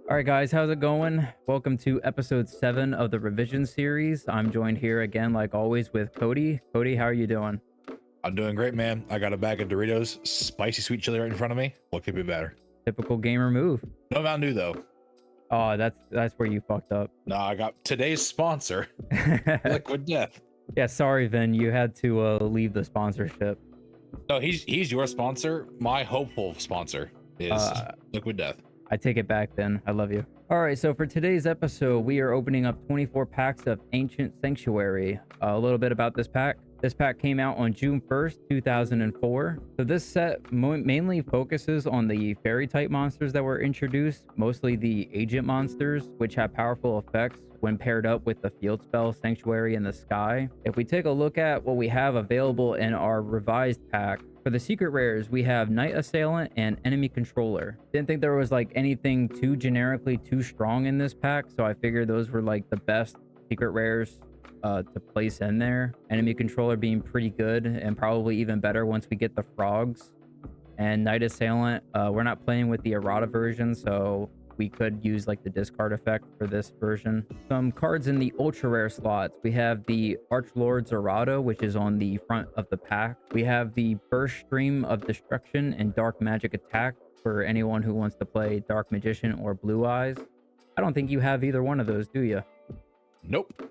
All right, guys, how's it going? Welcome to episode 7 of the revision series. I'm joined here again, like always, with Cody. Cody, how are you doing? I'm doing great, man. I got a bag of Doritos, spicy sweet chili right in front of me. What could be better? Typical gamer move. No Mountain Dew though. Oh, that's where you fucked up. No, I got today's sponsor, Liquid Death. Yeah, sorry, Vin. You had to leave the sponsorship. No, he's your sponsor. My hopeful sponsor is Liquid Death. I take it back, Vin. I love you. All right, so for today's episode, we are opening up 24 packs of Ancient Sanctuary. A little bit about this pack. This pack came out on June 1st, 2004. So this set mainly focuses on the fairy type monsters that were introduced, mostly the agent monsters, which have powerful effects when paired up with the field spell Sanctuary in the Sky. If we take a look at what we have available in our revised pack, for the secret rares, we have Night Assailant and Enemy Controller. Didn't think there was like anything too generically too strong in this pack, so I figured those were like the best secret rares to place in there. Enemy Controller being pretty good and probably even better once we get the frogs. And Night Assailant, we're not playing with the errata version, so we could use like the discard effect for this version. Some cards in the ultra rare slots. We have the Archlord Zerato, which is on the front of the pack. We have the Burst Stream of Destruction and Dark Magic Attack for anyone who wants to play Dark Magician or Blue Eyes. I don't think you have either one of those, do you? Nope.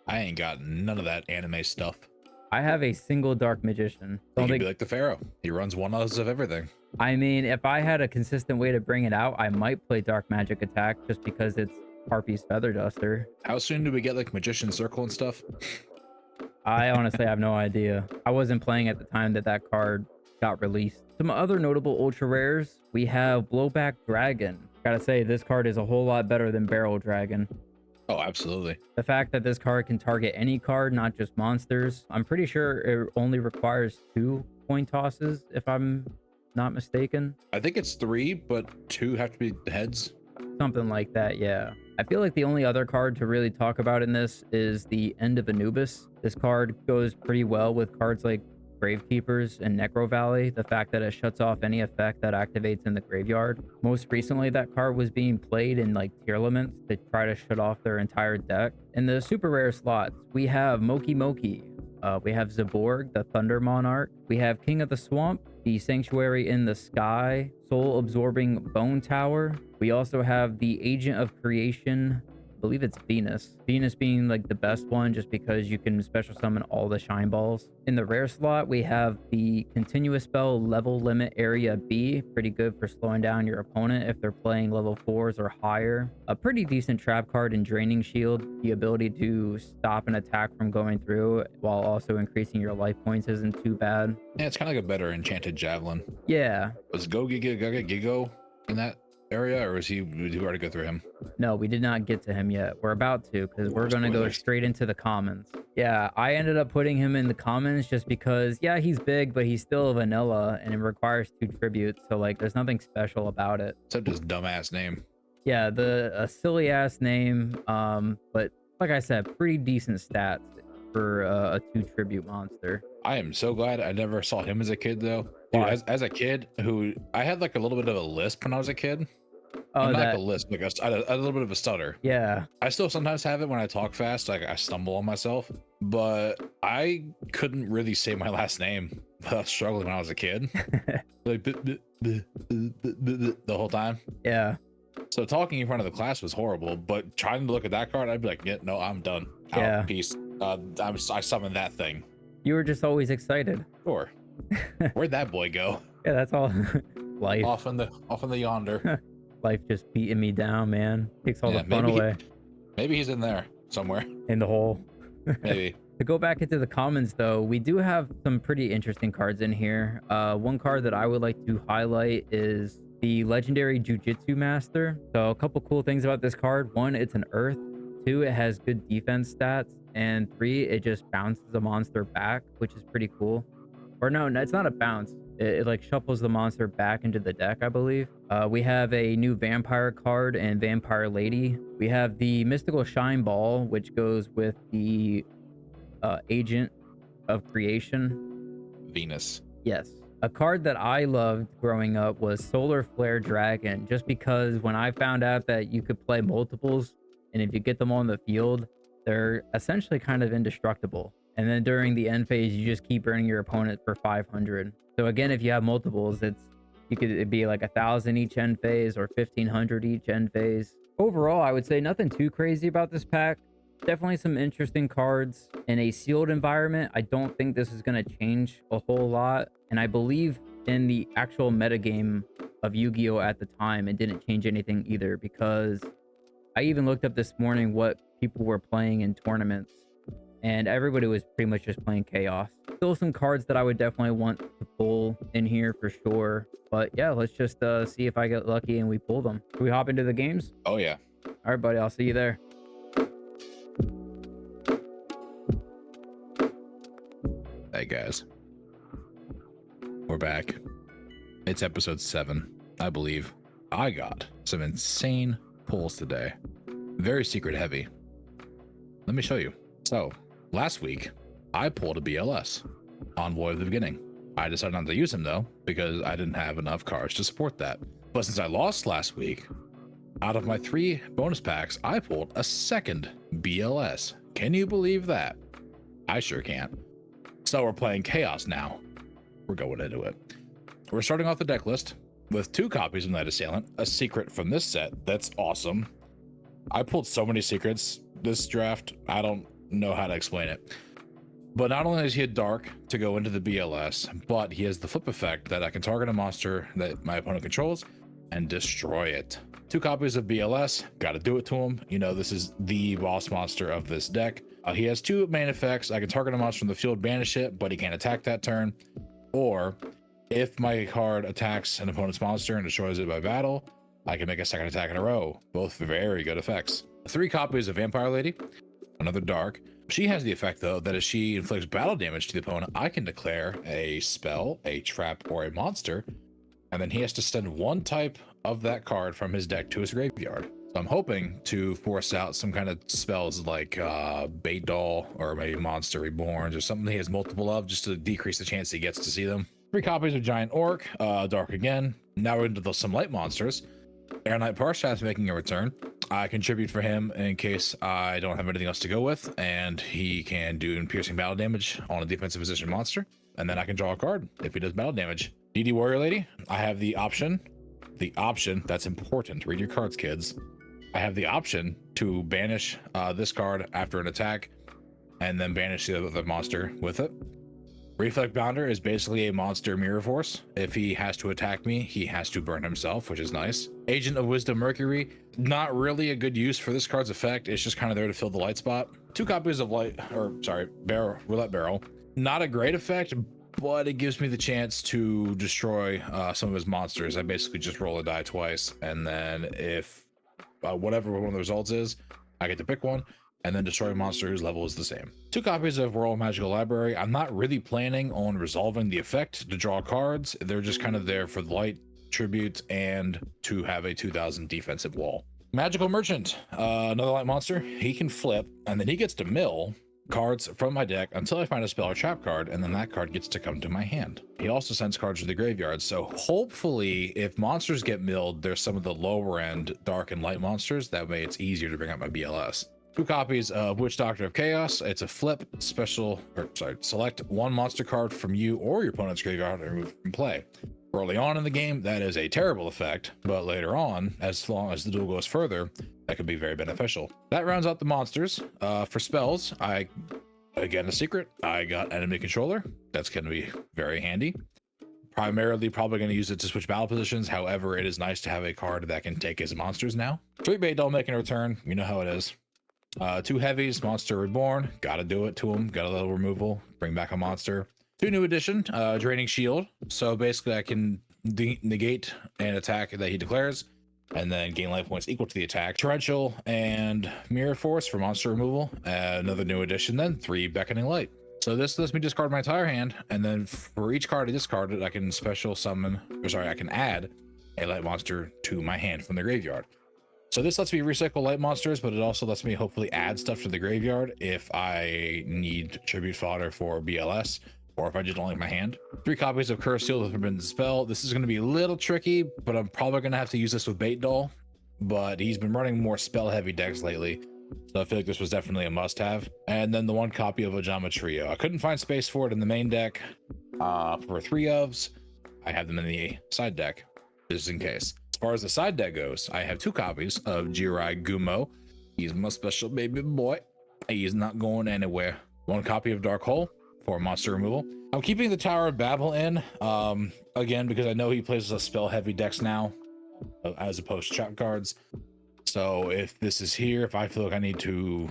I ain't got none of that anime stuff. I have a single Dark Magician. He can be like the Pharaoh. He runs one of everything. I mean, if I had a consistent way to bring it out, I might play Dark Magic Attack just because it's Harpy's Feather Duster. How soon do we get like Magician Circle and stuff? I honestly have no idea. I wasn't playing at the time that card got released. Some other notable ultra rares. We have Blowback Dragon. Gotta say, this card is a whole lot better than Barrel Dragon. Oh, absolutely. The fact that this card can target any card, not just monsters. I'm pretty sure it only requires 2 coin tosses, if I'm not mistaken. I think it's 3, but 2 have to be heads. Something like that, yeah. I feel like the only other card to really talk about in this is the End of Anubis. This card goes pretty well with cards like Gravekeepers and Necro Valley. The fact that it shuts off any effect that activates in the graveyard. Most recently, that card was being played in like Tearlaments to try to shut off their entire deck. In the super rare slots, we have Moki Moki. We have Zaborg, the Thunder Monarch. We have King of the Swamp, the Sanctuary in the Sky, Soul Absorbing Bone Tower. We also have the Agent of Creation. I believe it's Venus. Venus being like the best one just because you can special summon all the shine balls. In the rare slot, we have the Continuous Spell Level Limit Area B. Pretty good for slowing down your opponent if they're playing level 4s or higher. A pretty decent trap card in Draining Shield. The ability to stop an attack from going through while also increasing your life points isn't too bad. Yeah, it's kind of like a better Enchanted Javelin. Yeah. Was GoGiGo in that area, or did you already go through him? No, we did not get to him yet. We're about to, because we're going to go straight into the commons. Yeah, I ended up putting him in the commons just because, yeah, he's big, but he's still vanilla and it requires 2 tributes. So like, there's nothing special about it. Except his dumbass name. Yeah, a silly ass name. But like I said, pretty decent stats for a 2 tribute monster. I am so glad I never saw him as a kid though. Dude, as a kid, I had like a little bit of a lisp when I was a kid. Oh, not like a lisp, like a little bit of a stutter. Yeah. I still sometimes have it when I talk fast, like I stumble on myself. But I couldn't really say my last name without struggling when I was a kid. Like the whole time. Yeah. So talking in front of the class was horrible, but trying to look at that card, I'd be like, yeah, no, I'm done. Yeah. Peace. I summoned that thing. You were just always excited. Sure. Where'd that boy go? Yeah, that's all. Life. Off in the yonder. Life just beating me down, man. Takes all the fun away. Maybe he's in there somewhere. In the hole. Maybe. To go back into the commons though, we do have some pretty interesting cards in here. One card that I would like to highlight is the legendary Jiu-Jitsu Master. So a couple cool things about this card. 1, it's an earth. 2, it has good defense stats. And 3, it just bounces a monster back, which is pretty cool. Or no, it's not a bounce. It like shuffles the monster back into the deck, I believe. We have a new vampire card and Vampire Lady. We have the Mystical Shine Ball, which goes with the Agent of Creation. Venus. Yes. A card that I loved growing up was Solar Flare Dragon, just because when I found out that you could play multiples, and if you get them on the field, they're essentially kind of indestructible. And then during the end phase, you just keep burning your opponent for 500. So again, if you have multiples, it'd be like 1,000 each end phase or 1,500 each end phase. Overall, I would say nothing too crazy about this pack. Definitely some interesting cards in a sealed environment. I don't think this is going to change a whole lot. And I believe in the actual metagame of Yu-Gi-Oh at the time, it didn't change anything either, because I even looked up this morning what people were playing in tournaments, and everybody was pretty much just playing Chaos. Still some cards that I would definitely want to pull in here for sure. But yeah, let's just see if I get lucky and we pull them. Can we hop into the games? Oh yeah. All right, buddy. I'll see you there. Hey guys, we're back. It's episode 7, I believe. I got some insane pulls today. Very secret heavy. Let me show you. So last week I pulled a BLS, Envoy of the Beginning. I decided not to use him though, because I didn't have enough cards to support that. But since I lost last week, out of my 3 bonus packs, I pulled a second BLS. Can you believe that? I sure can't. So we're playing Chaos now. We're going into it. We're starting off the deck list with 2 copies of Night Assailant, a secret from this set. That's awesome. I pulled so many secrets this draft, I don't know how to explain it. But not only is he a dark to go into the BLS, but he has the flip effect that I can target a monster that my opponent controls and destroy it. 2 copies of BLS, gotta do it to him. You know, this is the boss monster of this deck. He has 2 main effects. I can target a monster from the field, banish it, but he can't attack that turn. Or if my card attacks an opponent's monster and destroys it by battle, I can make a second attack in a row. Both very good effects. 3 copies of Vampire Lady, another dark. She has the effect though that if she inflicts battle damage to the opponent, I can declare a spell, a trap, or a monster, and then he has to send 1 type of that card from his deck to his graveyard. So I'm hoping to force out some kind of spells like Bait Doll or maybe Monster Reborns or something he has multiple of, just to decrease the chance he gets to see them. 3 copies of Giant Orc, dark again. Now we're into some light monsters. Air Knight Parshath making a return. I contribute for him in case I don't have anything else to go with, and he can do piercing battle damage on a defensive position monster, and then I can draw a card if he does battle damage. DD Warrior Lady, I have the option, that's important, read your cards kids. I have the option to banish this card after an attack and then banish the other monster with it. Reflect Bounder is basically a monster mirror force. If he has to attack me, he has to burn himself, which is nice. Agent of Wisdom Mercury, not really a good use for this card's effect. It's just kind of there to fill the light spot. 2 copies of Roulette Barrel. Not a great effect, but it gives me the chance to destroy some of his monsters. I basically just roll a die twice, and then if whatever one of the results is, I get to pick one and then destroy a monster whose level is the same. 2 copies of Royal Magical Library. I'm not really planning on resolving the effect to draw cards. They're just kind of there for the light tribute and to have a 2,000 defensive wall. Magical Merchant, another light monster. He can flip, and then he gets to mill cards from my deck until I find a spell or trap card, and then that card gets to come to my hand. He also sends cards to the graveyard, so hopefully if monsters get milled, there's some of the lower end dark and light monsters. That way it's easier to bring up my BLS. 2 copies of Witch Doctor of Chaos. It's a flip select 1 monster card from you or your opponent's graveyard and remove from play. Early on in the game, that is a terrible effect, but later on, as long as the duel goes further, that could be very beneficial. That rounds out the monsters. For spells, again, a secret, I got Enemy Controller. That's going to be very handy. Primarily, probably going to use it to switch battle positions. However, it is nice to have a card that can take his monsters now. 3 Bait Doll making a return. You know how it is. 2 heavies, Monster Reborn. Gotta do it to him. Got a little removal. Bring back a monster. 2 new edition, Draining Shield. So basically I can negate an attack that he declares and then gain life points equal to the attack. Torrential and Mirror Force for monster removal. Another new edition then, 3 Beckoning Light. So this lets me discard my entire hand, and then for each card I discarded, I can I can add a light monster to my hand from the graveyard. So this lets me recycle light monsters, but it also lets me hopefully add stuff to the graveyard if I need tribute fodder for BLS, or if I just don't like my hand. 3 copies of Curse Seal, the Forbidden Spell. This is going to be a little tricky, but I'm probably going to have to use this with Bait Doll, but he's been running more spell heavy decks lately, so I feel like this was definitely a must have. And then the 1 copy of Ojama Trio. I couldn't find space for it in the main deck for 3 ofs. I have them in the side deck just in case. As far as the side deck goes, I have 2 copies of YuGiOh. He's my special baby boy. He's not going anywhere. 1 copy of Dark Hole for monster removal. I'm keeping the Tower of Babel in, again, because I know he plays a spell heavy decks now, as opposed to trap cards. So if this is here, if I feel like I need to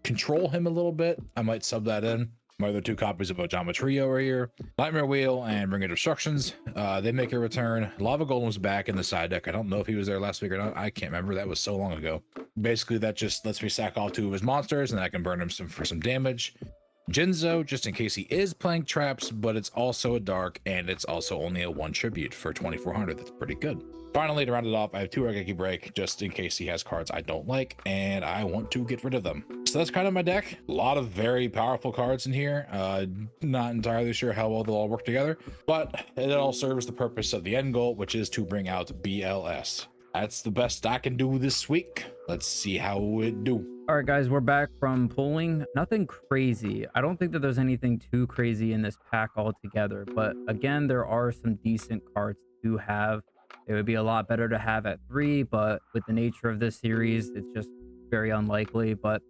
control him a little bit, I might sub that in. My other 2 copies of Ojama Trio are here. Nightmare Wheel and Ring of Destructions. They make a return. Lava Golem's back in the side deck. I don't know if he was there last week or not. I can't remember. That was so long ago. Basically, that just lets me sack off 2 of his monsters, and I can burn him for some damage. Jinzo, just in case he is playing traps, but it's also a dark, and it's also only a 1 tribute for 2400. That's pretty good. Finally, to round it off, I have 2 Regeki Break, just in case he has cards I don't like, and I want to get rid of them. So that's kind of my deck. A lot of very powerful cards in here. Not entirely sure how well they'll all work together, but it all serves the purpose of the end goal, which is to bring out BLS. That's the best I can do this week. Let's see how it do. All right, guys, we're back from pulling. Nothing crazy. I don't think that there's anything too crazy in this pack altogether, but again, there are some decent cards to have. It would be a lot better to have at 3, but with the nature of this series, it's just very unlikely. But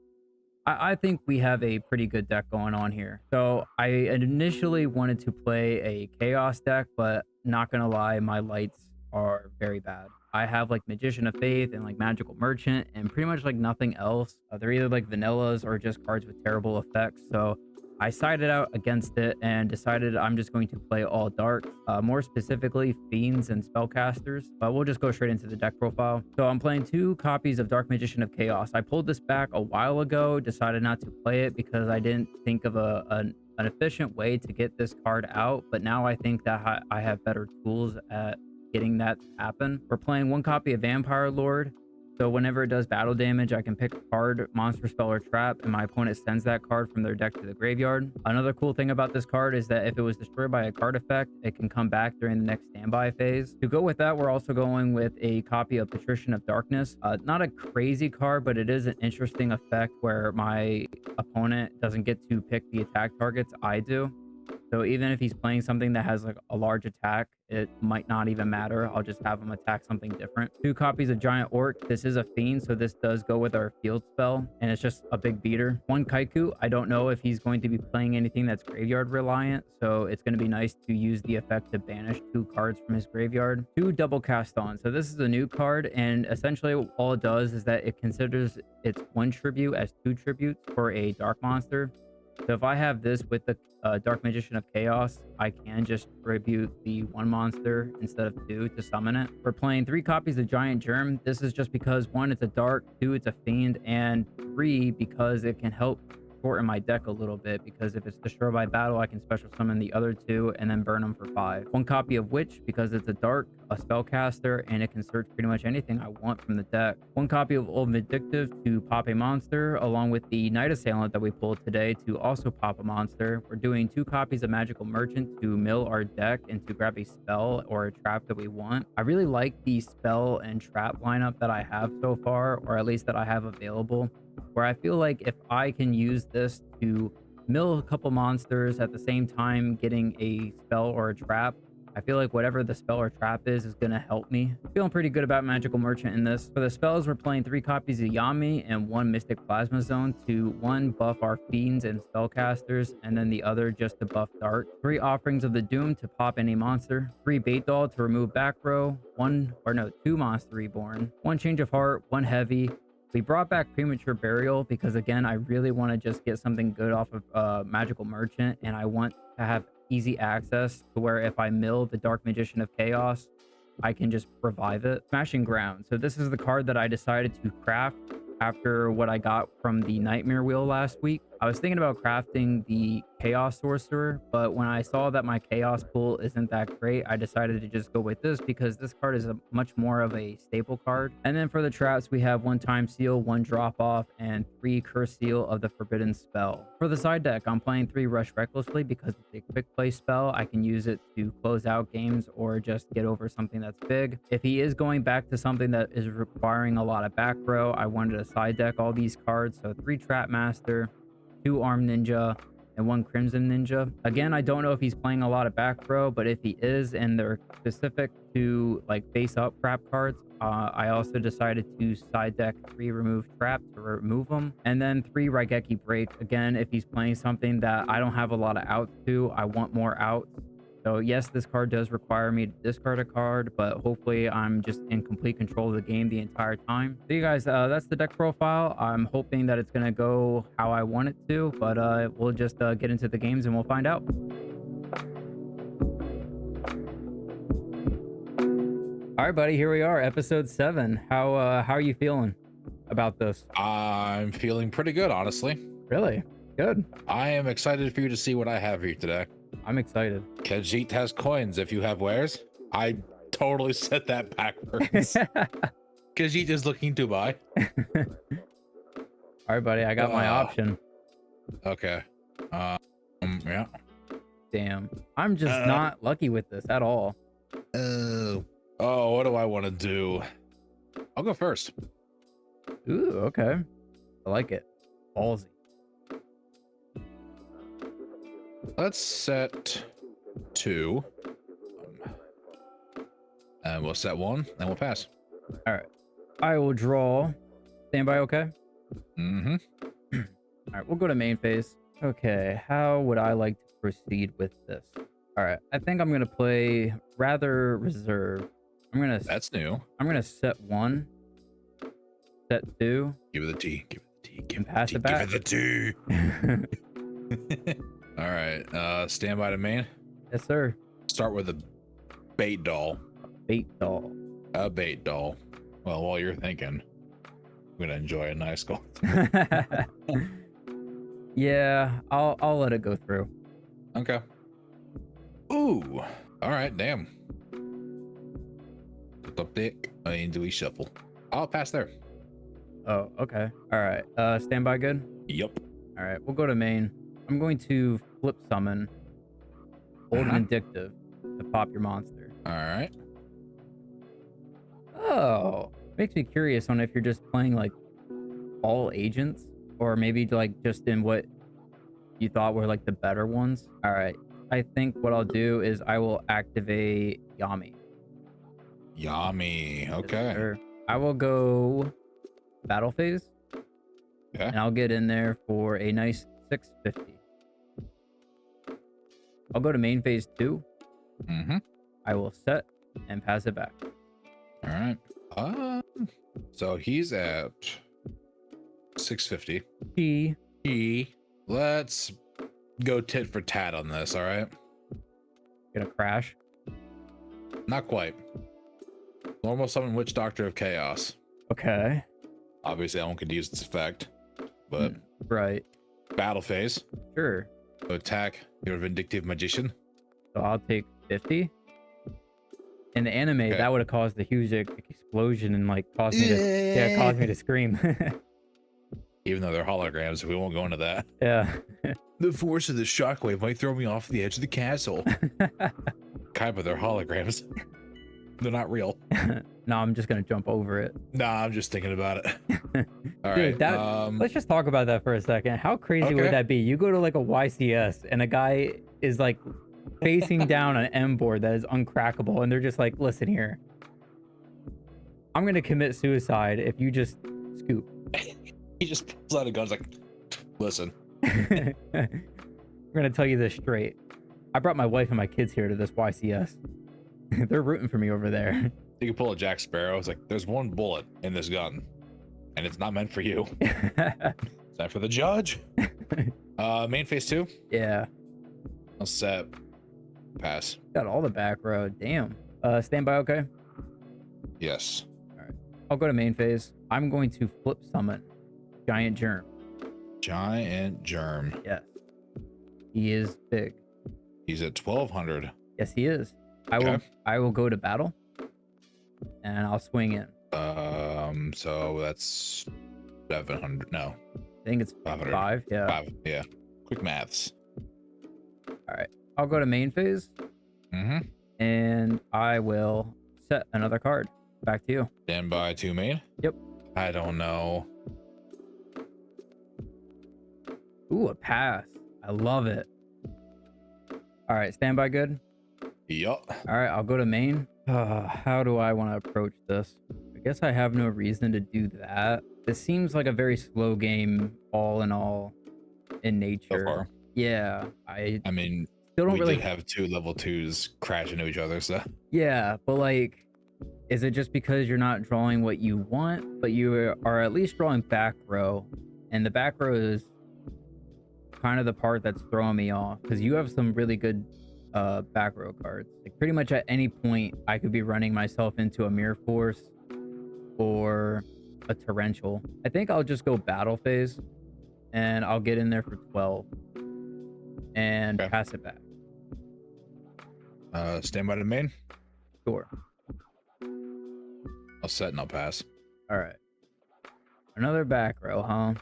I think we have a pretty good deck going on here. So I initially wanted to play a Chaos deck, but not gonna lie, my lights are very bad. I have like Magician of Faith and like Magical Merchant and pretty much like nothing else. They're either like vanillas or just cards with terrible effects. So I sided out against it and decided I'm just going to play all dark, more specifically Fiends and Spellcasters, but we'll just go straight into the deck profile. So I'm playing 2 copies of Dark Magician of Chaos. I pulled this back a while ago, decided not to play it because I didn't think of an efficient way to get this card out, but now I think that I have better tools at getting that to happen. We're playing 1 copy of Vampire Lord. So whenever it does battle damage, I can pick a card, monster, spell, or trap, and my opponent sends that card from their deck to the graveyard. Another cool thing about this card is that if it was destroyed by a card effect, it can come back during the next standby phase. To go with that, we're also going with a copy of Patrician of Darkness. Not a crazy card, but it is an interesting effect where my opponent doesn't get to pick the attack targets, I do. So even if he's playing something that has like a large attack, it might not even matter. I'll just have him attack something different. 2 copies of Giant Orc. This is a Fiend, so this does go with our field spell, and it's just a big beater. 1 Kaiku. I don't know if he's going to be playing anything that's graveyard reliant, so it's going to be nice to use the effect to banish 2 cards from his graveyard. 2 Double Cast On. So this is a new card, and essentially all it does is that it considers its 1 tribute as 2 tributes for a dark monster. So if I have this with the Dark Magician of Chaos, I can just tribute the 1 monster instead of 2 to summon it. We're playing 3 copies of Giant Germ. This is just because 1, it's a dark, 2, it's a fiend, and 3, because it can help shorten my deck a little bit, because if it's destroyed by battle, I can special summon the other 2 and then burn them for 5. 1 copy of Witch, because it's a dark, a spellcaster, and it can search pretty much anything I want from the deck. 1 copy of Old Vindictive to pop a monster, along with the Night Assailant that we pulled today to also pop a monster. We're doing 2 copies of Magical Merchant to mill our deck and to grab a spell or a trap that we want. I really like the spell and trap lineup that I have so far, or at least that I have available, where I feel like if I can use this to mill a couple monsters at the same time getting a spell or a trap, I feel like whatever the spell or trap is going to help me. Feeling pretty good about Magical Merchant in this. For the spells, we're playing 3 copies of Yami and 1 Mystic Plasma Zone to 1 buff our Fiends and Spellcasters, and then the other just to buff Dark. 3 Offerings of the Doom to pop any monster. 3 Bait Doll to remove back row. 2 Monster Reborn. 1 Change of Heart, 1 Heavy. We brought back Premature Burial because, again, I really want to just get something good off of Magical Merchant, and I want to have easy access to where if I mill the Dark Magician of Chaos, I can just revive it. Smashing Ground. So this is the card that I decided to craft after what I got from the Nightmare Wheel last week. I was thinking about crafting the Chaos Sorcerer, but when I saw that my Chaos pool isn't that great, I decided to just go with this because this card is a much more of a staple card. And then for the traps, we have 1 Time Seal, 1 Drop Off, and 3 Curse Seal of the Forbidden Spell. For the side deck, I'm playing 3 Rush Recklessly because it's a quick play spell. I can use it to close out games or just get over something that's big. If he is going back to something that is requiring a lot of back row, I wanted to side deck all these cards. So 3 Trap Master, 2 Armed Ninja, and 1 Crimson Ninja. Again, I don't know if he's playing a lot of back row, but if he is and they're specific to like face up trap cards, I also decided to side deck 3 Remove Trap to remove them, and then 3 Raigeki Break. Again, if he's playing something that I don't have a lot of outs to, I want more outs. So yes, this card does require me to discard a card, but hopefully I'm just in complete control of the game the entire time. So you guys, that's the deck profile. I'm hoping that it's going to go how I want it to, but we'll just get into the games and we'll find out. All right, buddy, here we are, episode 7. How are you feeling about this? I'm feeling pretty good, honestly. Really? Good. I am excited for you to see what I have here today. I'm excited. Khajiit has coins if you have wares. I totally said that backwards. Khajiit is looking to buy. All right, buddy, I got my option. Okay. Yeah. Damn. I'm just not lucky with this at all. Oh, what do I want to do? I'll go first. Ooh, okay. I like it. Ballsy. Let's set 2. And we'll set 1, and we'll pass. All right. I will draw. Standby, okay? Mm-hmm. All right, we'll go to main phase. Okay, how would I like to proceed with this? All right, I think I'm gonna play rather reserve. That's new. I'm gonna set 1, set 2. Give it the T. Give it the T. Give it pass the T. it back. Give it the T. All right. Stand by to main. Yes, sir. Start with a bait doll. Bait doll. A bait doll. Well, while you're thinking, I'm gonna enjoy a nice goal. Yeah, I'll let it go through. Okay. Ooh. All right. Damn. Put up dick into a shuffle. I'll pass there. Oh, okay. All right. Standby good? Yep. All right, we'll go to main. I'm going to flip summon Old Vindictive to pop your monster. All right. Oh, makes me curious on if you're just playing like all agents or maybe like just in what you thought were like the better ones. All right. I think what I'll do is I will activate Yami. Yummy. Okay. Sure. I will go battle phase. Okay. And I'll get in there for a nice 650. I'll go to main phase 2. Mm-hmm. I will set and pass it back. All right. So he's at 650. Let's go tit for tat on this. All right. Gonna crash. Not quite. Normal summon Witch Doctor of Chaos. Okay. Obviously, that one could use its effect, but right. Battle phase. Sure. So attack your Vindictive Magician. So I'll take 50. In the anime, that would have caused a huge explosion and like caused me to caused me to scream. Even though they're holograms, we won't go into that. Yeah. The force of the shockwave might throw me off the edge of the castle. Kaiba, they're holograms. They're not real. No, I'm just gonna jump over it. Nah, I'm just thinking about it. All Dude, right. let's just talk about that for a second. How crazy would that be? You go to like a YCS and a guy is like facing down an M board that is uncrackable, and they're just like, "Listen here, I'm gonna commit suicide if you just scoop." He just pulls out a gun, like, "Listen, I'm gonna tell you this straight. I brought my wife and my kids here to this YCS. They're rooting for me over there." You can pull a Jack Sparrow. It's like, there's one bullet in this gun, and it's not meant for you. It's not for the judge. Main phase 2. Yeah. I'll set. Pass. Got all the back row. Damn. Standby, okay? Yes. All right. I'll go to main phase. I'm going to flip summon Giant Germ. Giant germ. Yes. He is big. He's at 1200. Yes, he is. Okay. I will go to battle and I'll swing in. So that's 700. No, I think it's 500. 5. Yeah. 5. Yeah. Quick maths. All right. I'll go to main phase and I will set another card. Back to you. Stand by 2 main. Yep. I don't know. Ooh, a pass. I love it. All right. Standby good. Yup. All right. I'll go to main. How do I want to approach this? I guess I have no reason to do that. This seems like a very slow game, all in all, in nature. So far. Yeah. I mean, still don't we really did have 2 level 2s crash into each other, so. Yeah, but like, is it just because you're not drawing what you want, but you are at least drawing back row, and the back row is kind of the part that's throwing me off because you have some really good back row cards. Like pretty much at any point, I could be running myself into a mirror force or a torrential. I think I'll just go battle phase, and I'll get in there for 12 and pass it back. Stand by the main. Sure. I'll set and I'll pass. All right. Another back row, huh?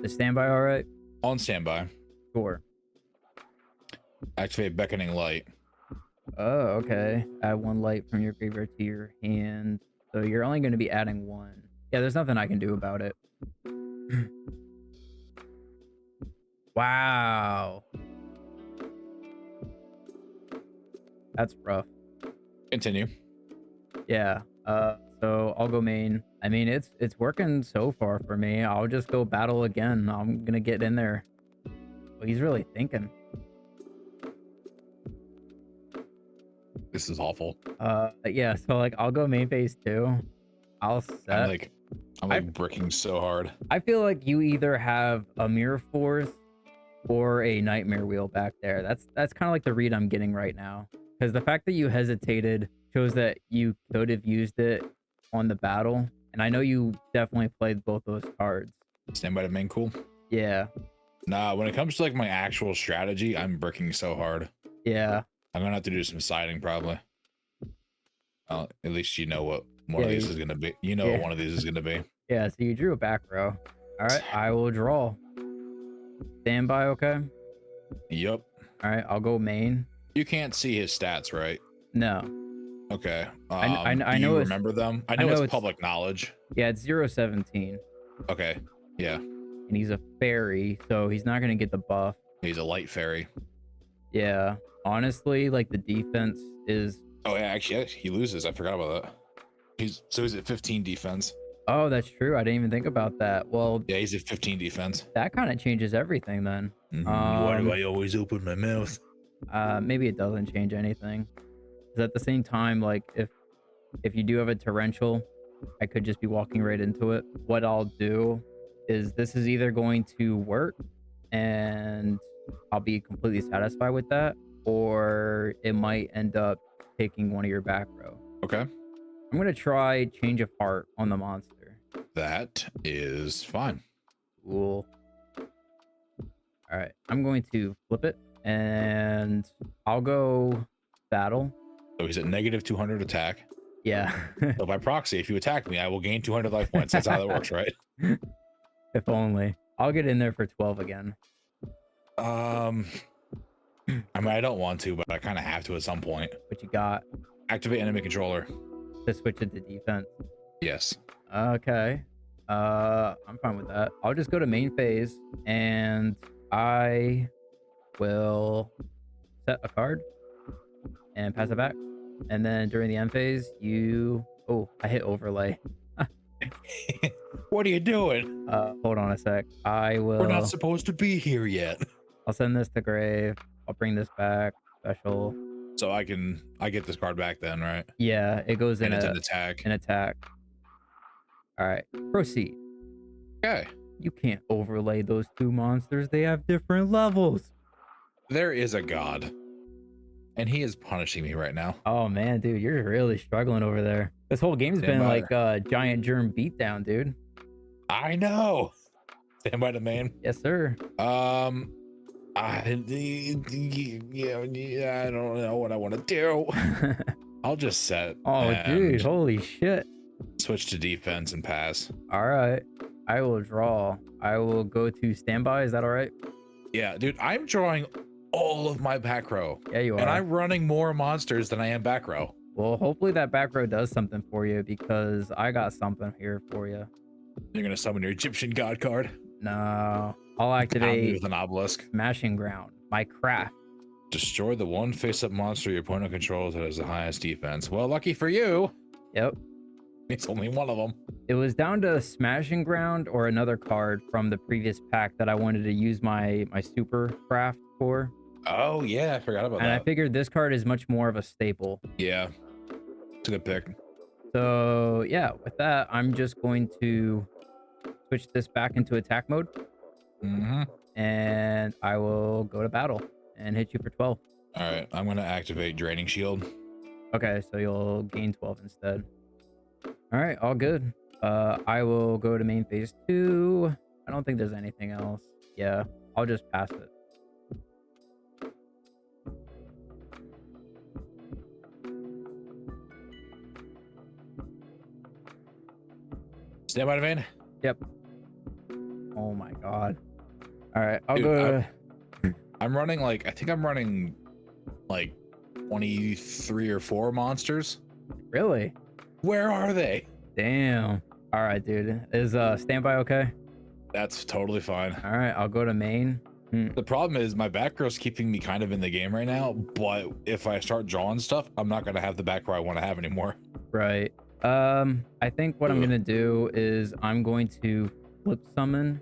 The standby, all right? On standby. Sure. Activate beckoning light. Oh, okay. Add 1 light from your graveyard to your hand. So you're only going to be adding 1. Yeah, there's nothing I can do about it. Wow. That's rough. Continue. Yeah. So I'll go main. I mean, it's working so far for me. I'll just go battle again. I'm gonna get in there. Well, he's really thinking. This is awful. Yeah. So like, I'll go main phase 2. I'll set. I'm like bricking so hard. I feel like you either have a mirror force or a nightmare wheel back there. That's kind of like the read I'm getting right now. Because the fact that you hesitated shows that you could have used it on the battle. And I know you definitely played both those cards. Stand by the main, cool. Yeah. Nah, when it comes to like my actual strategy, I'm bricking so hard. Yeah. I'm gonna have to do some siding probably. At least you know what one of these is gonna be. You know what one of these is gonna be. Yeah, so you drew a back row. All right, I will draw. Standby, okay? Yep. All right, I'll go main. You can't see his stats, right? No. Okay. I do know you remember them? I know it's public knowledge. Yeah, it's 017. Okay. Yeah. And he's a fairy, so he's not gonna get the buff. He's a light fairy. Yeah. Honestly, like the defense is. Oh yeah, actually he loses. I forgot about that. He's at 15 defense. Oh, that's true. I didn't even think about that. Well, yeah, he's at 15 defense. That kind of changes everything then. Why do I always open my mouth? Maybe it doesn't change anything. Because at the same time, like if you do have a torrential, I could just be walking right into it. What I'll do is this is either going to work and I'll be completely satisfied with that, or it might end up taking one of your back row. Okay. I'm going to try change of heart on the monster. That is fine. Cool. All right. I'm going to flip it and I'll go battle. So he's at negative 200 attack. Yeah. So by proxy, if you attack me, I will gain 200 life points. That's how that works, right? If only. I'll get in there for 12 again. I mean, I don't want to, but I kind of have to at some point. What you got? Activate enemy controller. To switch it to defense. Yes. Okay. I'm fine with that. I'll just go to main phase and I will set a card and pass it back. And then during the end phase, I hit overlay. What are you doing? Hold on a sec. We're not supposed to be here yet. I'll send this to grave. I'll bring this back. Special. So I get this card back then, right? Yeah, it goes in an attack. An attack. All right, proceed. Okay. You can't overlay those two monsters. They have different levels. There is a god, and he is punishing me right now. Oh man, dude, you're really struggling over there. This whole game's been like a giant germ beatdown, dude. I know. Stand by the main. Yes, sir. Yeah, I don't know what I want to do. I'll just set. Oh, and dude, holy shit. switch to defense and pass. All right. I will draw. I will go to standby. Is that all right? Yeah, dude, I'm drawing all of my back row. Yeah, you are. And I'm running more monsters than I am back row. Well, hopefully that back row does something for you because I got something here for you. You're gonna summon your Egyptian god card. No. I'll Pound me activate with an obelisk. Smashing Ground, my craft. Destroy the one face-up monster your opponent controls that has the highest defense. Well, lucky for you, Yep. it's only one of them. It was down to Smashing Ground or another card from the previous pack that I wanted to use my super craft for. Oh yeah, I forgot about And I that. figured this card is much more of a staple. Yeah, it's a good pick. So yeah, with that, I'm just going to switch this back into attack mode. And I will go to battle and hit you for 12. All right, I'm gonna activate Draining Shield. Okay, so you'll gain 12 instead. All right, all good. I will go to main phase 2. I don't think there's anything else. Yeah, I'll just pass it. Stand by the main. Yep. Oh my god. All right, I'll Dude, go. I'm running like, I think I'm running like 23 or 4 monsters. Really? Where are they? Damn. All right, dude. Is standby okay? That's totally fine. All right, I'll go to main. The problem is my back row's keeping me kind of in the game right now, but if I start drawing stuff, I'm not going to have the back row I want to have anymore. Right. I think what I'm gonna do is I'm going to flip summon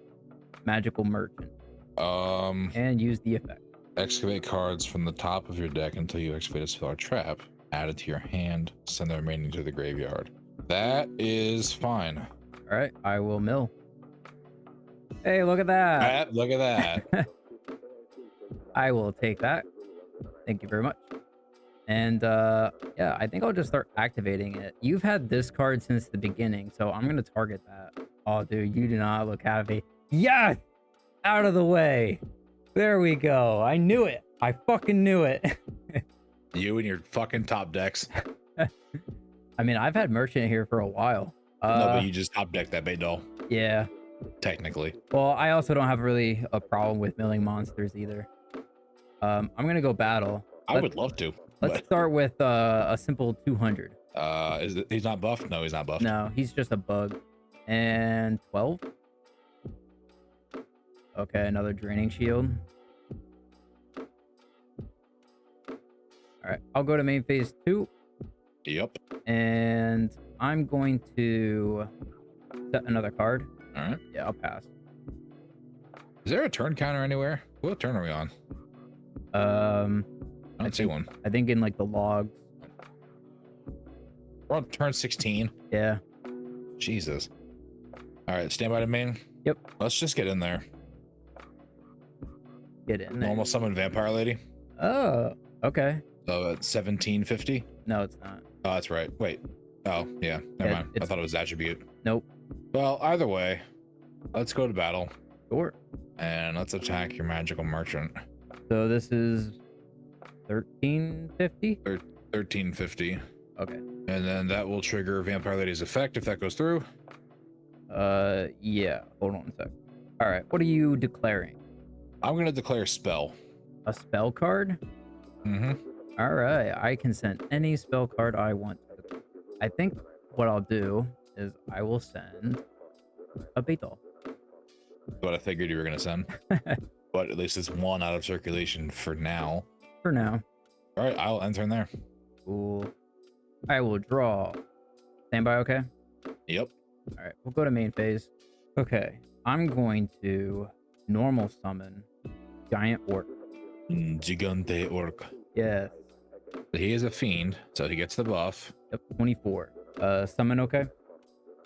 Magical Merchant and use the effect. Excavate cards from the top of your deck until you excavate a spell or trap. Add it to your hand. Send the remaining to the graveyard. That is fine. All right, I will mill. Hey, look at that. Look at that. I will take that. Thank you very much. And yeah, I think I'll just start activating it. You've had this card since the beginning, so I'm gonna target that. Oh, dude, you do not look happy. Yes! Out of the way. There we go. I knew it. I fucking knew it. You and your fucking top decks. I mean, I've had Merchant here for a while. No, but you just top decked that bait doll. Yeah. Technically. Well, I also don't have really a problem with milling monsters either. I'm gonna go battle. I would love to. Let's start with a simple 200. He's not buffed? No, he's not buffed. No, he's just a bug. And 12. Okay, another draining shield. All right, I'll go to main phase 2. Yep. And I'm going to set another card. All right. Yeah, I'll pass. Is there a turn counter anywhere? What turn are we on? I don't see one. I think in like the logs. We're on turn 16. Yeah. Jesus. All right, stand by the main. Yep. Let's just get in there. Get in there. Normal summon vampire lady. Oh, okay. So at 1750. No, it's not. Oh, that's right. Wait. Oh, yeah. Never mind. I thought it was attribute. Nope. Well, either way, let's go to battle. Sure. And let's attack your magical merchant. So this is 1350? 1350. Okay. And then that will trigger Vampire Lady's effect if that goes through. Yeah. Hold on a sec. All right. What are you declaring? I'm going to declare spell. A spell card? Mm-hmm. All right. I can send any spell card I want to. I think what I'll do is I will send a Beetle. What I figured you were going to send. But at least it's one out of circulation for now. For now. All right. I'll enter in there. Cool. I will draw. Standby, okay? Yep. All right. We'll go to main phase. Okay. I'm going to normal summon Giant Orc. Gigante Orc. Yes. He is a fiend, so he gets the buff. Yep. 24. Summon, okay?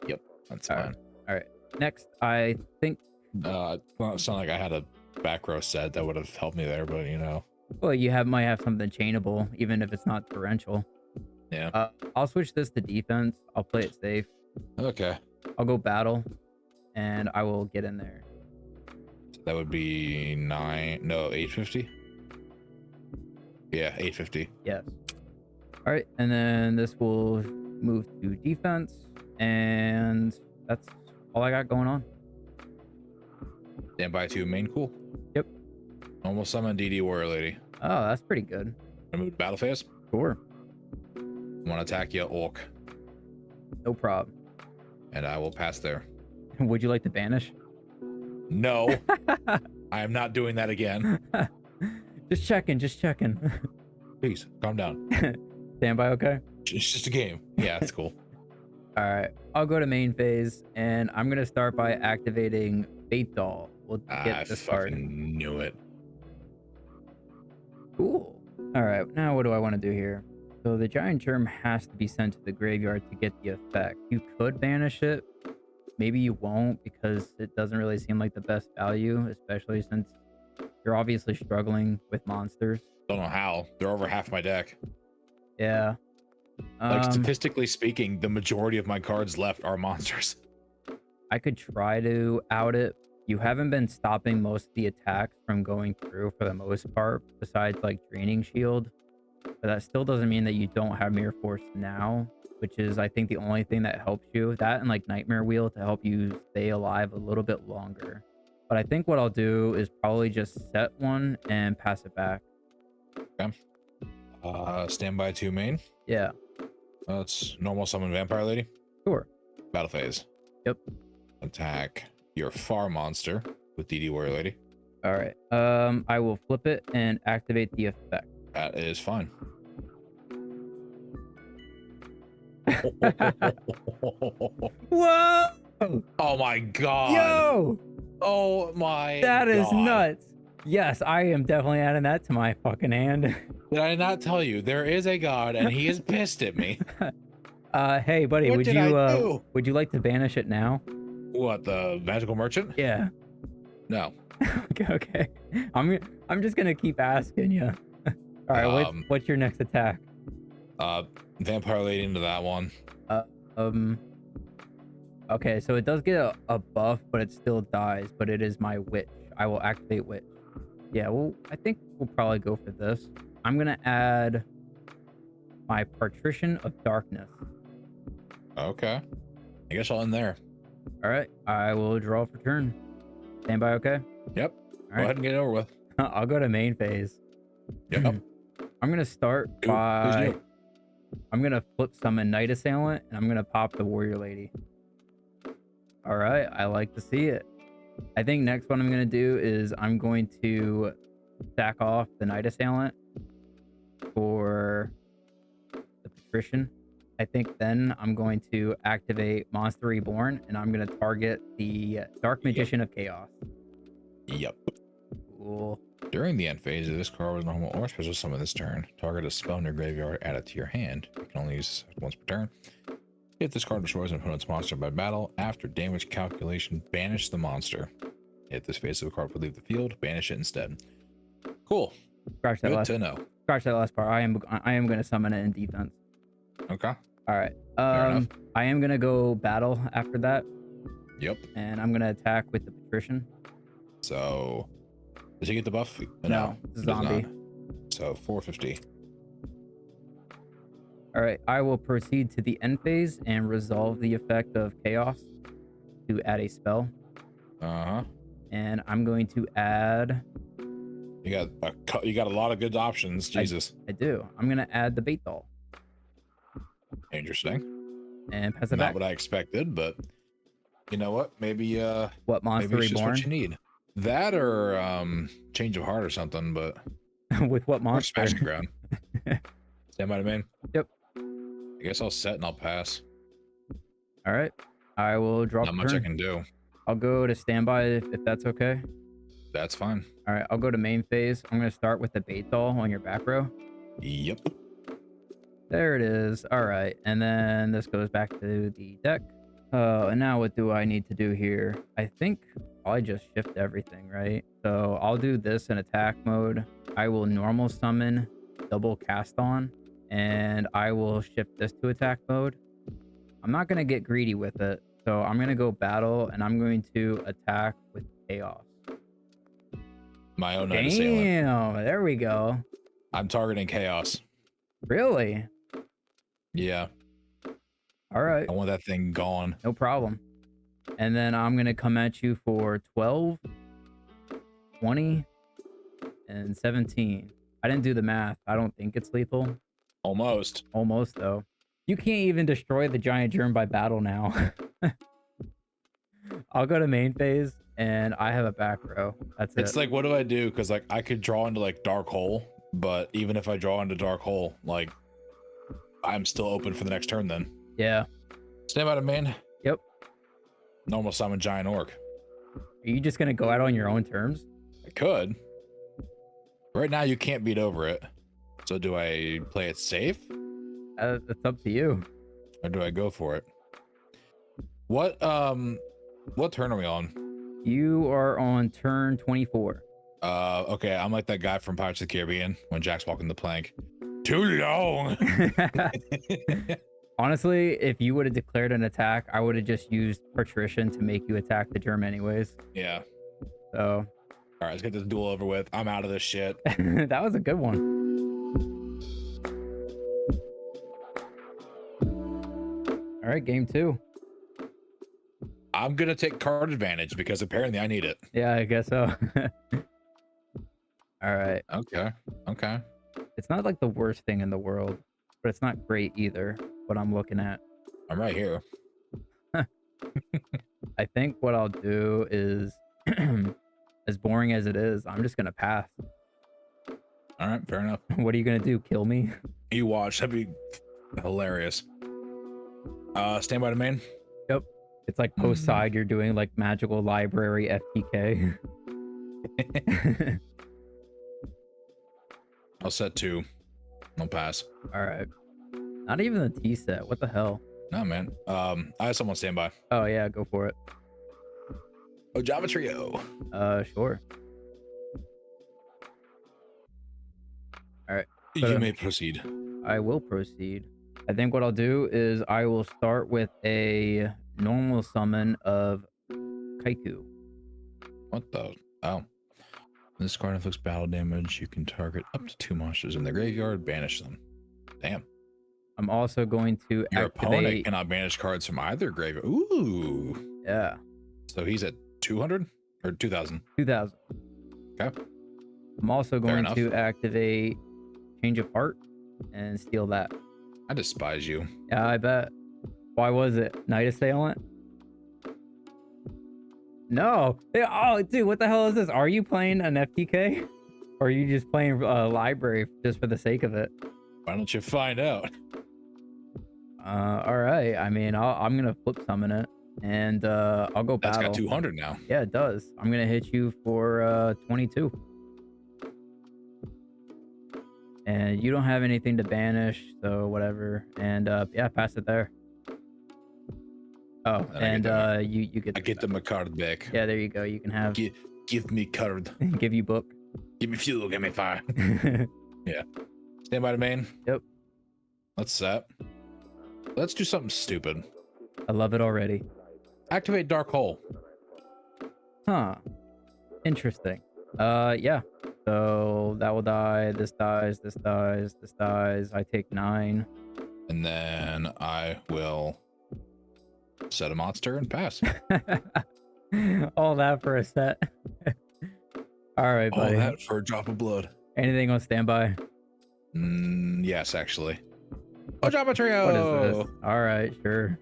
Yep. That's All fine. right. All right. Next, I think. Well, it's not like I had a back row set that would have helped me there, but you know. Well, you might have something chainable, even if it's not torrential. Yeah. I'll switch this to defense. I'll play it safe. Okay. I'll go battle, and I will get in there. That would be 850. Yeah, 850. Yes. All right, and then this will move to defense, and that's all I got going on. Stand by 2 main. Cool. Yep. Almost summon DD Warrior Lady. Oh, that's pretty good. I move to battle phase. Sure. I want to attack you, Orc, No problem. and I will pass there. Would you like to banish? No, I am not doing that again. Just checking, just checking. Please calm down. Standby, okay? It's just a game. Yeah, it's cool. All right, I'll go to main phase, and I'm gonna start by activating Bait Doll. We'll get I this card. fucking knew it. Cool. All right, now what do I want to do here? So the giant germ has to be sent to the graveyard to get the effect. You could banish it. Maybe you won't because it doesn't really seem like the best value, especially since you're obviously struggling with monsters. Don't know how. They're over half my deck. Yeah. Like statistically speaking, the majority of my cards left are monsters. I could try to out it. You haven't been stopping most of the attacks from going through for the most part, besides like Draining Shield. But that still doesn't mean that you don't have Mirror Force now, which is, I think, the only thing that helps you. That and like Nightmare Wheel to help you stay alive a little bit longer. But I think what I'll do is probably just set one and pass it back. Okay. Stand by 2 main. Yeah. That's normal summon Vampire Lady. Sure. Battle phase. Yep. Attack your far monster with DD Warrior Lady. All right. I will flip it and activate the effect. That is fine. Whoa! Oh my god. Yo! Oh my That is god. nuts. Yes, I am definitely adding that to my fucking hand. Did I not tell you there is a god and he is pissed at me? Hey buddy, What would did you I do? would you like to banish it now? What, the magical merchant? Yeah. No. Okay. I'm just gonna keep asking you. All right, what's your next attack? Vampire Lady into that one. Okay, so it does get a buff, but it still dies, but it is my witch. I will activate witch. Yeah, well, I think we'll probably go for this. I'm gonna add my Patrician of Darkness. Okay. I guess I'll end there. All right, I will draw for turn. Standby, okay? Yep. All Go right. ahead and get it over with. I'll go to main phase. Yep. I'm gonna start Please by. do. I'm gonna flip summon Night Assailant, and I'm gonna pop the Warrior Lady. All right, I like to see it. I think next what I'm gonna do is I'm going to stack off the Night Assailant for the Patrician. I think then I'm going to activate Monster Reborn, and I'm gonna target the Dark Magician of Chaos. Yep. Cool. During the end phase of this card with normal or special summon this turn, target a spell in your graveyard, add it to your hand. You can only use this once per turn. If this card destroys an opponent's monster by battle, after damage calculation, banish the monster. If this phase of a card would leave the field, banish it instead. Cool. Scratch that Good last. to know. Scratch that last part. I am gonna summon it in defense. Okay. All right. Fair enough. I am gonna go battle after that, Yep. and I'm gonna attack with the Patrician. So, does he get the buff? No, he does zombie. not. So 450. All right. I will proceed to the end phase and resolve the effect of chaos to add a spell, Uh-huh. and I'm going to add. You got a lot of good options. Jesus. I do. I'm gonna add the Bait Doll Interesting. and pass it Not back. what I expected, but you know what? Maybe What Monster maybe it's just Reborn? what you need. That or change of heart or something, but With what or monster? smash the ground. Stand by the main. Yep. I guess I'll set and I'll pass. All right. I will drop. Not a much I turn. can do. I'll go to standby if that's okay. That's fine. All right. I'll go to main phase. I'm gonna start with the Bait Doll on your back row. Yep. There it is. All right. And then this goes back to the deck. And now what do I need to do here? I think I just shift everything, right? So I'll do this in attack mode. I will normal summon, double cast on, and I will shift this to attack mode. I'm not going to get greedy with it. So I'm going to go battle, and I'm going to attack with chaos. My own night assailant. Damn, there we go. I'm targeting chaos. Really? Yeah. All right. I want that thing gone. No problem. And then I'm going to come at you for 12, 20, and 17. I didn't do the math. I don't think it's lethal. Almost. Almost, though. You can't even destroy the giant germ by battle now. I'll go to main phase, and I have a back row. That's it. It's like, what do I do? Because like I could draw into like dark hole, but even if I draw into dark hole, like I'm still open for the next turn then. Yeah. Stand by to main. Yep. Normal summon giant orc. Are you just going to go out on your own terms? I could. Right now you can't beat over it. So do I play it safe? It's up to you. Or do I go for it? What turn are we on? You are on turn 24. Okay, I'm like that guy from Pirates of the Caribbean when Jack's walking the plank. Too long. Honestly, if you would have declared an attack, I would have just used patrician to make you attack the germ anyways. Yeah. So All right, let's get this duel over with. I'm out of this shit. that was a good one. All right, game 2. I'm gonna take card advantage because apparently I need it. Yeah, I guess so. All right. Okay. Okay. It's not like the worst thing in the world, but it's not great either, what I'm looking at. I'm right here. I think what I'll do is, as boring as it is, I'm just going to pass. All right, fair enough. What are you going to do? Kill me? You watch. That'd be hilarious. Stand by to main. Yep. It's like post side, you're doing like magical library FTK. I'll set 2. I'll pass. All right. Not even the T set. What the hell? No, man. I have someone stand by. Oh, yeah. Go for it. Oh, Java Trio. Sure. All right. You may proceed. I will proceed. I think what I'll do is I will start with a normal summon of Kaiku. What the? Oh. This card inflicts battle damage. You can target up to 2 monsters in the graveyard. Banish them. Damn. I'm also going to Your activate... opponent cannot banish cards from either graveyard. Ooh. Yeah. So he's at 200 or 2,000. 2,000. Okay. I'm also going enough. to activate Change of Heart and steal that. I despise you. Yeah, I bet. Why was it? Night Assailant? No. Oh, dude, what the hell is this? Are you playing an FTK? Or are you just playing library just for the sake of it? Why don't you find out? All right. I mean, I'm gonna flip summon it, and I'll go battle. That's got 200 now. Yeah, it does. I'm gonna hit you for 22. And you don't have anything to banish, so whatever. And yeah, pass it there. Oh, and you get. I get them a card back. Yeah, there you go. You can have. Give me card. Give you book. Give me fuel. Give me fire. Yeah. Stand by to main. Yep. Let's set. Let's do something stupid. I love it already. Activate Dark Hole. Huh. Interesting. Yeah. So that will die. This dies. This dies. This dies. I take 9. And then I will set a monster and pass. All that for a set. All right, All buddy. that for a drop of blood. Anything on standby? Yes, actually. Oh, Java Trio. What is this? All right, sure.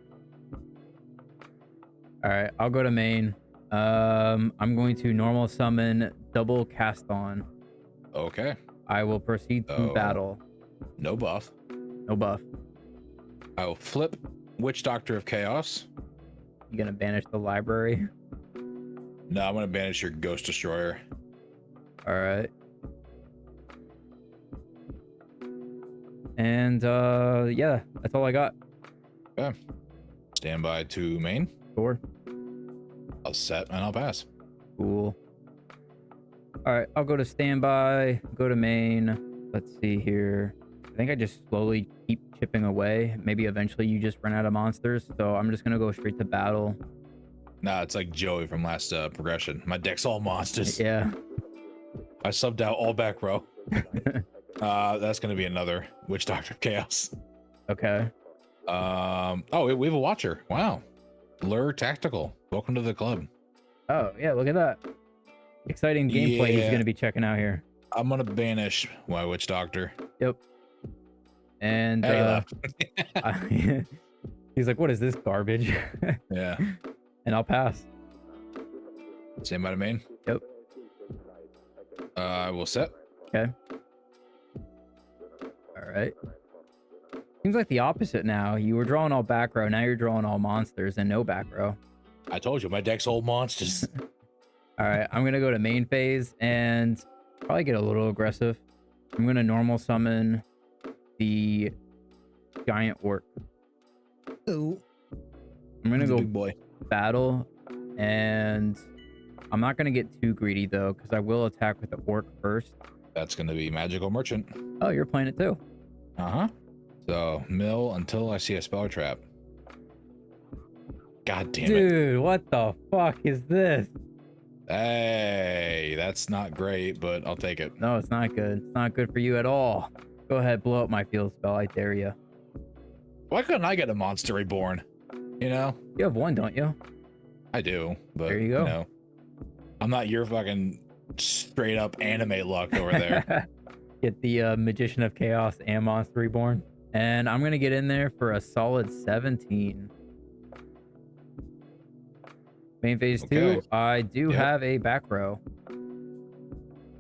All right, I'll go to main. I'm going to normal summon double cast on. Okay. I will proceed to battle. No buff. No buff. I will flip Witch Doctor of Chaos. You gonna banish the library? No, I'm gonna banish your Ghost Destroyer. All right. And yeah, that's all I got. Okay. Stand by to main. Sure. I'll set and I'll pass. Cool. All right, I'll go to standby, go to main. Let's see here. I think I just slowly keep chipping away. Maybe eventually you just run out of monsters. So I'm just gonna go straight to battle. Nah, it's like Joey from last progression. My deck's all monsters. Yeah. I subbed out all back row. That's gonna be another Witch Doctor Chaos. Okay. Oh, we have a watcher. Wow. Lure Tactical. Welcome to the club. Oh yeah, look at that. Exciting gameplay he's Yeah. gonna be checking out here. I'm gonna banish my Witch Doctor. Yep. And Hey, he left. he's like, what is this garbage? Yeah. And I'll pass. Same out of main. Yep. I will set. Okay. All right. Seems like the opposite now. You were drawing all back row. Now you're drawing all monsters and no back row. I told you my deck's all monsters. All right. I'm going to go to main phase and probably get a little aggressive. I'm going to normal summon the giant orc. Ooh. I'm going to go Big boy. battle, and I'm not going to get too greedy though, because I will attack with the orc first. That's gonna be Magical Merchant. Oh, you're playing it too. Uh-huh. So mill until I see a spell trap. God damn it. Dude, what the fuck is this? Hey, that's not great, but I'll take it. No, it's not good. It's not good for you at all. Go ahead, blow up my field spell. I dare you. Why couldn't I get a monster reborn? You know? You have one, don't you? I do, but There you go. know, I'm not your fucking straight up anime luck over there. Get the Magician of Chaos and Monster Reborn. And I'm going to get in there for a solid 17. Main phase 2, Okay. I do Yep. have a back row.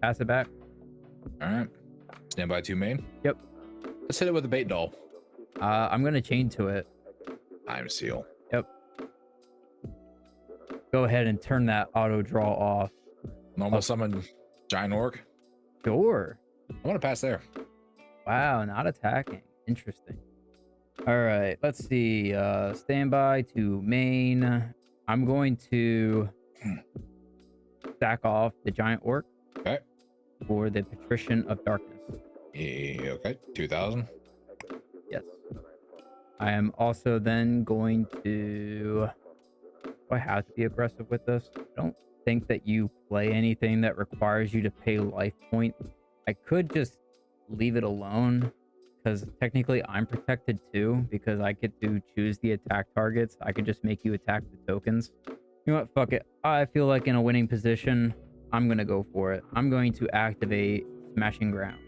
Pass it back. All right. Stand by 2 main. Yep. Let's hit it with a bait doll. I'm going to chain to it. Time seal. Yep. Go ahead and turn that auto draw off. Normal summon giant orc. Sure. I want to pass there. Wow, not attacking. Interesting. All right, let's see. Standby to main. I'm going to stack off the giant orc. Okay. For the Patrician of Darkness. Yeah, okay. 2000. Yes. I am also then going to... Do I have to be aggressive with this? I don't think that you play anything that requires you to pay life points. I could just leave it alone, because technically I'm protected too, because I get to choose the attack targets. I could just make you attack the tokens. You know what? Fuck it. I feel like in a winning position, I'm going to go for it. I'm going to activate Smashing Ground.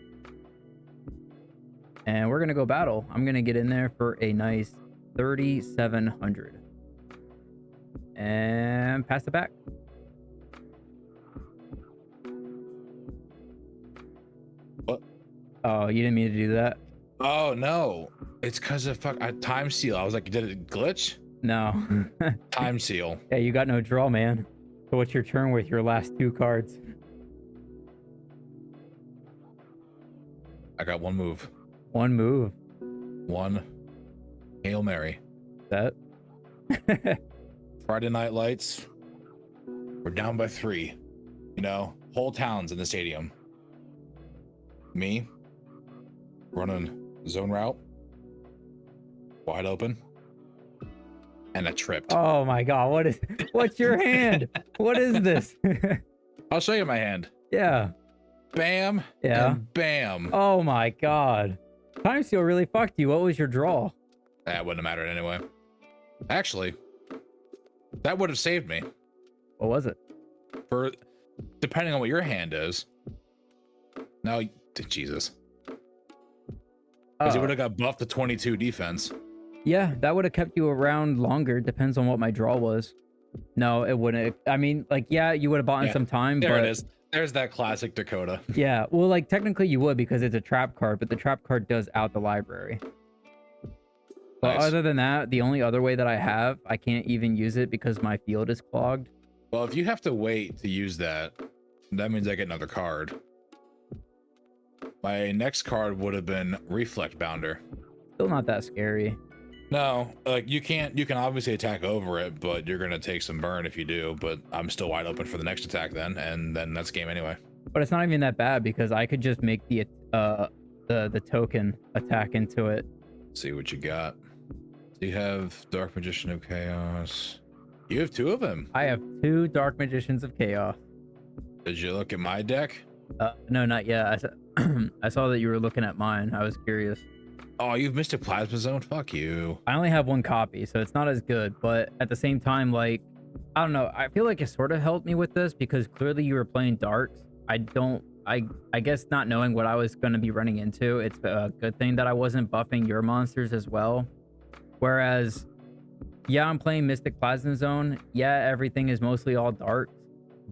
And we're going to go battle. I'm going to get in there for a nice 3,700. And pass it back. What? Oh, you didn't mean to do that? Oh, no. It's because of time seal. I was like, did it glitch? No. Time seal. Yeah, you got no draw, man. So what's your turn with your last 2 cards? I got 1 move. 1 move. 1 Hail Mary. Set. Friday Night Lights. We're down by 3. You know, whole town's in the stadium. Me running zone route, wide open, and I tripped. Oh my god, what's your hand? What is this? I'll show you my hand. Yeah. Bam. Yeah. And bam. Oh my god. Time seal really fucked you. What was your draw? That wouldn't have mattered anyway. Actually, that would have saved me. What was it? For depending on what your hand is. Now, Jesus. Because he would have got buffed to 22 defense. Yeah, that would have kept you around longer. Depends on what my draw was. No, it wouldn't. I mean, like, yeah, you would have bought in some time. There but... it is. There's that classic Dakota. Yeah, well, like, technically you would because it's a trap card, but the trap card does out the library. But Nice. other than that, the only other way that I have, I can't even use it because my field is clogged. Well, if you have to wait to use that, that means I get another card. My next card would have been Reflect Bounder. Still not that scary. No, like you can obviously attack over it, but you're gonna take some burn if you do. But I'm still wide open for the next attack then, and then that's game anyway. But it's not even that bad because I could just make the token attack into it. Let's see what you got. So you have Dark Magician of Chaos. You have 2 of them. I have 2 Dark Magicians of Chaos. Did you look at my deck? No, not yet. I saw that you were looking at mine. I was curious. Oh, you've missed a plasma zone? Fuck you. I only have one copy, so it's not as good. But at the same time, like, I don't know. I feel like it sort of helped me with this because clearly you were playing darks. I don't. I guess not knowing what I was going to be running into, it's a good thing that I wasn't buffing your monsters as well. Whereas, yeah, I'm playing Mystic Plasma Zone. Yeah, everything is mostly all dark,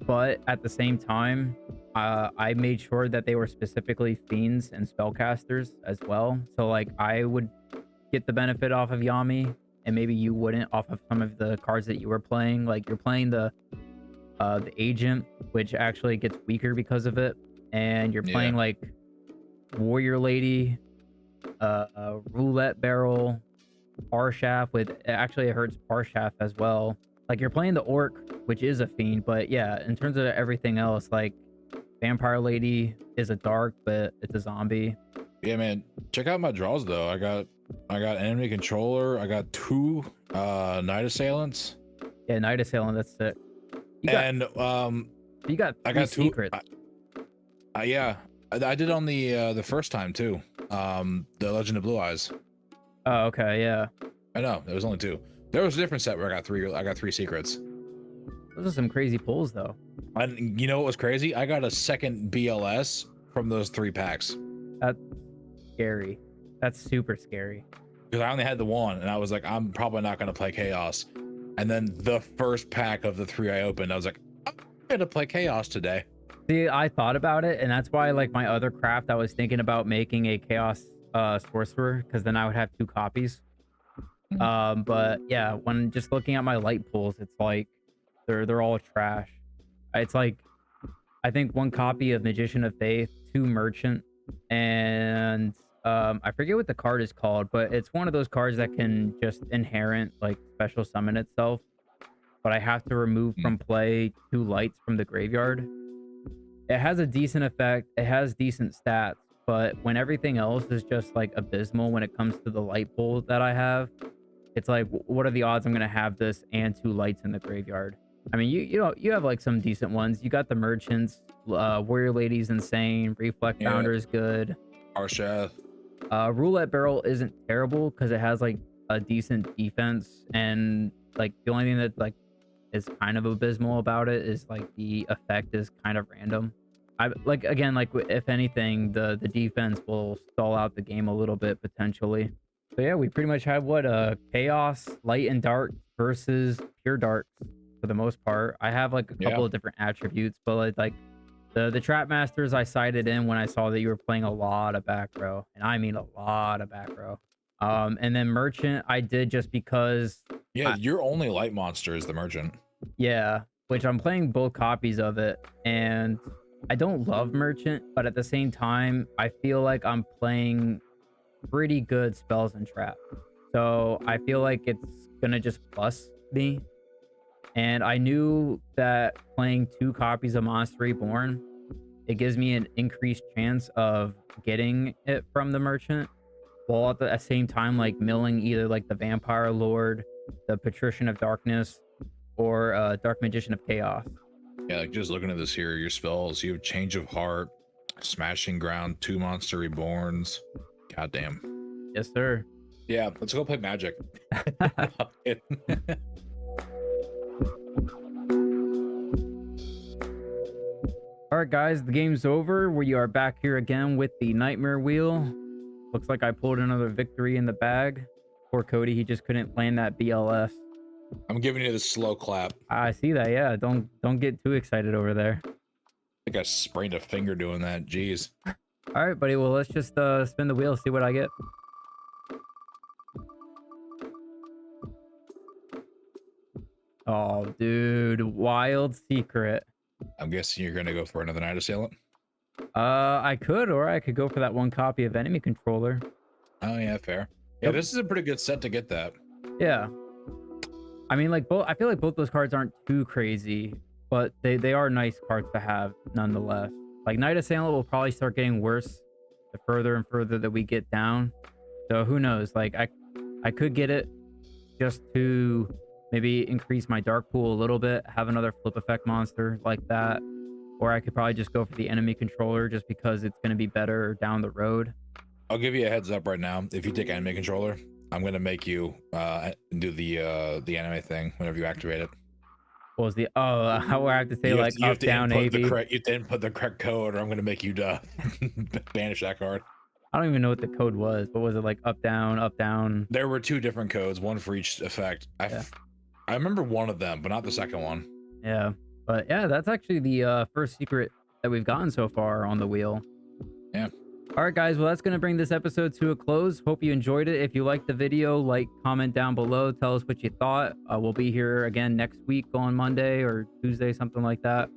but at the same time, I made sure that they were specifically fiends and spellcasters as well. So like I would get the benefit off of Yami, and maybe you wouldn't off of some of the cards that you were playing. Like you're playing the agent, which actually gets weaker because of it, and you're playing Yeah. like Warrior Lady, Roulette Barrel, Parshaft with actually it hurts Parshaft as well. Like you're playing the Orc, which is a fiend, but yeah, in terms of everything else, like Vampire Lady is a dark, but it's a zombie. Yeah, man. Check out my draws though. I got enemy controller. I got 2 night assailants. Yeah, Night Assailant, that's sick. You got And you got I three got 2 secrets. yeah. I did on the first time too. The Legend of Blue Eyes. Oh, okay, yeah. I know, there was only 2. There was a different set where I got 3 secrets. Those are some crazy pulls though. And you know what was crazy? I got a second BLS from those 3 packs. That's scary. That's super scary. Because I only had the 1 and I was like, I'm probably not gonna play Chaos. And then the first pack of the 3 I opened, I was like, I'm gonna play Chaos today. See, I thought about it, and that's why like my other craft, I was thinking about making a Chaos Sorcerer, because then I would have 2 copies. But yeah, when just looking at my light pools, it's like they're all trash. It's like I think 1 copy of Magician of Faith, 2 Merchant, and I forget what the card is called, but it's one of those cards that can just inherent like special summon itself. But I have to remove from play 2 lights from the graveyard. It has a decent effect. It has decent stats, but when everything else is just like abysmal when it comes to the light pool that I have, it's like, what are the odds I'm gonna have this and 2 lights in the graveyard? I mean, you know, you have like some decent ones. You got the Merchants, Warrior Lady's insane, Reflect Yeah. Founder is good. Arshath. Roulette Barrel isn't terrible because it has like a decent defense, and like the only thing that like is kind of abysmal about it is like the effect is kind of random. I like again like if anything the defense will stall out the game a little bit potentially. So yeah, we pretty much have what chaos, light and dark versus pure dark for the most part. I have like a couple of different attributes, but like the trap masters I cited in when I saw that you were playing a lot of back row, and I mean a lot of back row. And then merchant I did just because Yeah, your only light monster is the Merchant. yeah, which I'm playing both copies of it, and I don't love merchant, but at the same time I feel like I'm playing pretty good spells and traps, so I feel like it's gonna just plus me. And I knew that playing 2 copies of Monster Reborn, it gives me an increased chance of getting it from the merchant, while at the same time like milling either like the Vampire Lord, the Patrician of Darkness, or Dark Magician of Chaos. Yeah, like just looking at this here, your spells, you have Change of Heart, Smashing Ground, 2 Monster Reborns. Goddamn. Yes, sir. Yeah, let's go play Magic. All right, guys, the game's over. We are back here again with the Nightmare Wheel. Looks like I pulled another victory in the bag. Poor Cody, he just couldn't land that BLS. I'm giving you the slow clap. I see that. Yeah, don't get too excited over there. I think I sprained a finger doing that. Jeez. All right, buddy. Well, let's just spin the wheel, see what I get. Oh, dude, wild secret. I'm guessing you're gonna go for another Night Assailant. I could, or I could go for that 1 copy of enemy controller. Oh yeah, fair. Yeah, Yep. this is a pretty good set to get that. Yeah. I mean, like both. I feel like both those cards aren't too crazy, but they are nice cards to have nonetheless. Like Night Assailant will probably start getting worse the further and further that we get down. So who knows? Like I could get it just to maybe increase my dark pool a little bit, have another flip effect monster like that. or I could probably just go for the enemy controller just because it's going to be better down the road. I'll give you a heads up right now. If you take enemy controller, I'm gonna make you do the anime thing whenever you activate it. What was the how I have to say You have like to, you have up to down input AB? the correct. You have to input the correct code, or I'm gonna make you banish that card. I don't even know what the code was. What was it, like up down, up down? There were 2 different codes, one for each effect. Yeah. I remember one of them, but not the second one. Yeah, but yeah, that's actually the first secret that we've gotten so far on the wheel. Yeah. All right, guys. Well, that's going to bring this episode to a close. Hope you enjoyed it. If you liked the video, like, comment down below. Tell us what you thought. We'll be here again next week on Monday or Tuesday, something like that,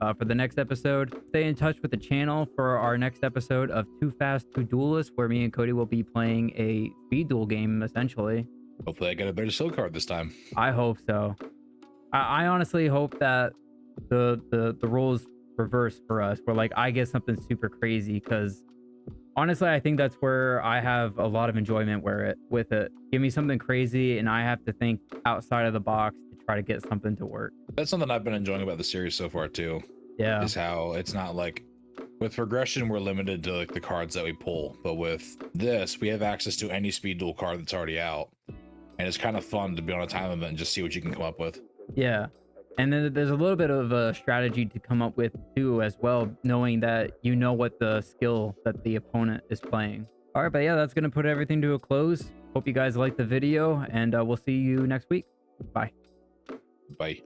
for the next episode. Stay in touch with the channel for our next episode of Too Fast, Too Duelist, where me and Cody will be playing a speed duel game, essentially. Hopefully I get a better skill card this time. I hope so. I honestly hope that the roles reverse for us, where like I get something super crazy, because honestly I think that's where I have a lot of enjoyment with it. Give me something crazy and I have to think outside of the box to try to get something to work. That's something I've been enjoying about the series so far too. Yeah. Is how it's not like with progression we're limited to like the cards that we pull, but with this we have access to any speed duel card that's already out, and it's kind of fun to be on a time limit and just see what you can come up with. Yeah. And then there's a little bit of a strategy to come up with too as well, knowing that you know what the skill that the opponent is playing. All right, but yeah, that's going to put everything to a close. Hope you guys liked the video, and we'll see you next week. Bye. Bye.